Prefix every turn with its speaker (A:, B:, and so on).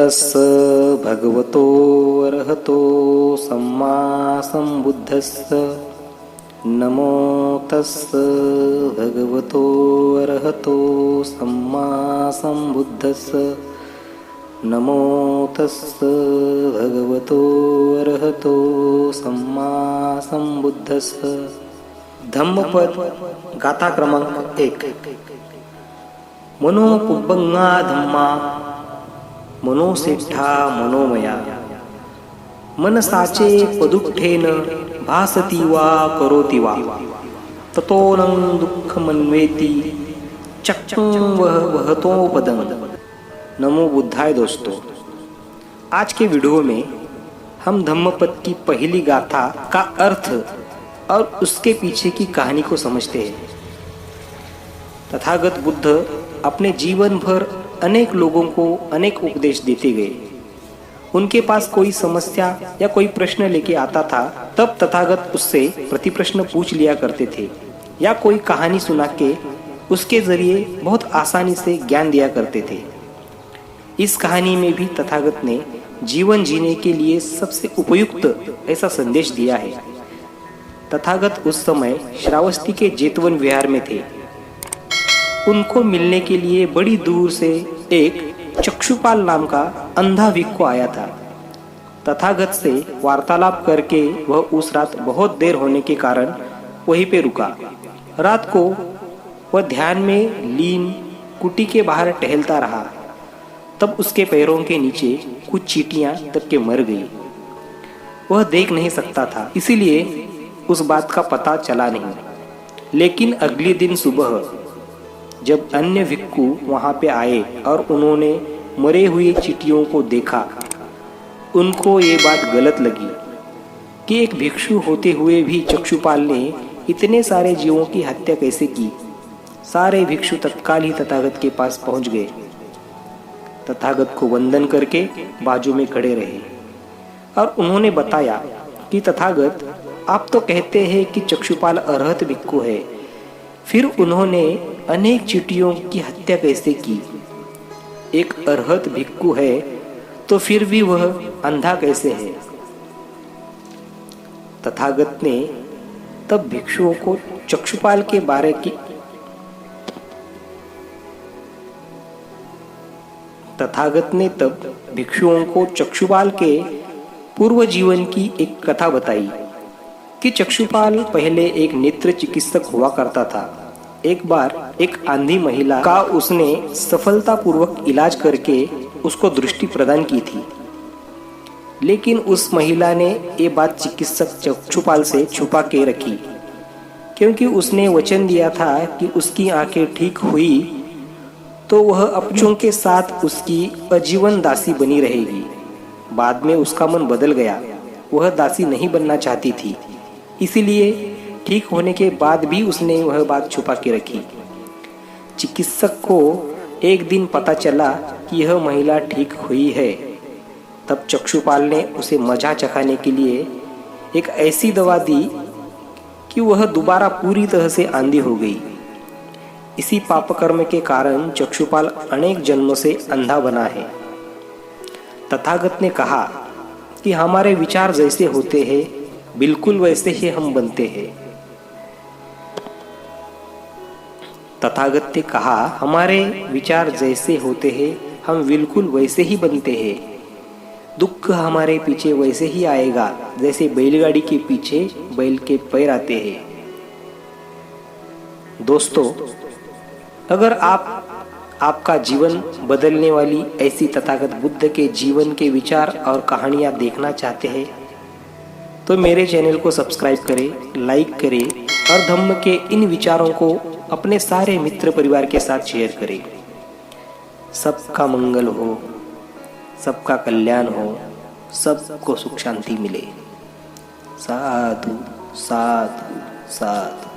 A: तस्स भगवतो अरहतो सम्मा सम्बुद्धस्स नमो तस्स भगवतो अरहतो सम्मा सम्बुद्धस्स नमो तस्स भगवतो अरहतो सम्मा सम्बुद्धस्स। धम्मपद गाथा क्रमांक 1। मनो पुब्बंगा धम्मा मनोसेठा मनोमया मनसाचे पदुठ्ठेन भासती वा करोति वा ततोनं दुःखमन्वेति चक्षं वहतो पदं। नमो बुद्धाय। दोस्तों, आज के वीडियो में हम धम्मपद की पहली गाथा का अर्थ और उसके पीछे की कहानी को समझते हैं। तथागत बुद्ध अपने जीवन भर अनेक लोगों को अनेक उपदेश देते गए। उनके पास कोई समस्या या कोई प्रश्न लेके आता था, तब तथागत उससे प्रति प्रश्न पूछ लिया करते थे या कोई कहानी सुना के उसके जरिए बहुत आसानी से ज्ञान दिया करते थे। इस कहानी में भी तथागत ने जीवन जीने के लिए सबसे उपयुक्त ऐसा संदेश दिया है। तथागत उस समय श्रावस्ती के जेतवन विहार में थे। उनको मिलने के लिए बड़ी दूर से एक चक्षुपाल नाम का अंधा भिक्षु आया था। तथागत से वार्तालाप करके वह उस रात बहुत देर होने के कारण वहीं पे रुका। रात को वह ध्यान में लीन कुटी के बाहर टहलता रहा। तब उसके पैरों के नीचे कुछ चींटियां दब के मर गई। वह देख नहीं सकता था, इसीलिए उस बात का पता चला नहीं। लेकिन अगले दिन सुबह जब अन्य भिक्षु वहां पे आए और उन्होंने मरे हुए चींटियों को देखा, उनको ये बात गलत लगी कि एक भिक्षु होते हुए भी चक्षुपाल ने इतने सारे जीवों की हत्या कैसे की। सारे भिक्षु तत्काल ही तथागत के पास पहुंच गए। तथागत को वंदन करके बाजू में खड़े रहे और उन्होंने बताया कि तथागत, आप तो कहते हैं कि चक्षुपाल अरहत भिक्षु है, फिर उन्होंने अनेक चींटियों की हत्या कैसे की? एक अरहत भिक्षु है तो फिर भी वह अंधा कैसे है? तथागत ने तब भिक्षुओं को चक्षुपाल के बारे की चक्षुपाल के पूर्व जीवन की एक कथा बताई कि चक्षुपाल पहले एक नेत्र चिकित्सक हुआ करता था। एक बार एक अंधी महिला का उसने सफलतापूर्वक इलाज करके उसको दृष्टि प्रदान की थी। लेकिन उस महिला ने ये बात चिकित्सक चक्षुपाल से छुपा के रखी, क्योंकि उसने वचन दिया था कि उसकी आंखें ठीक हुई तो वह अपनों के साथ उसकी आजीवन दासी बनी रहेगी। बाद में उसका मन बदल गया, वह दासी नहीं बनना चाहती थी, इसीलिए ठीक होने के बाद भी उसने वह बात छुपा के रखी। चिकित्सक को एक दिन पता चला कि यह महिला ठीक हुई है। तब चक्षुपाल ने उसे मजा चखाने के लिए एक ऐसी दवा दी कि वह दोबारा पूरी तरह से अंधी हो गई। इसी पापकर्म के कारण चक्षुपाल अनेक जन्मों से अंधा बना है। तथागत ने कहा कि हमारे विचार जैसे होते हैं बिल्कुल वैसे ही हम बनते हैं। तथागत ने कहा, हमारे विचार जैसे होते हैं हम बिल्कुल वैसे ही बनते हैं। दुख हमारे पीछे वैसे ही आएगा जैसे बैलगाड़ी के पीछे बैल के पैर आते हैं। दोस्तों, अगर आपका जीवन बदलने वाली ऐसी तथागत बुद्ध के जीवन के विचार और कहानियां देखना चाहते हैं तो मेरे चैनल को सब्सक्राइब करें, लाइक करें और धम्म के इन विचारों को अपने सारे मित्र परिवार के साथ शेयर करें। सबका मंगल हो, सबका कल्याण हो, सबको सुख शांति मिले। साधु साधु साधु।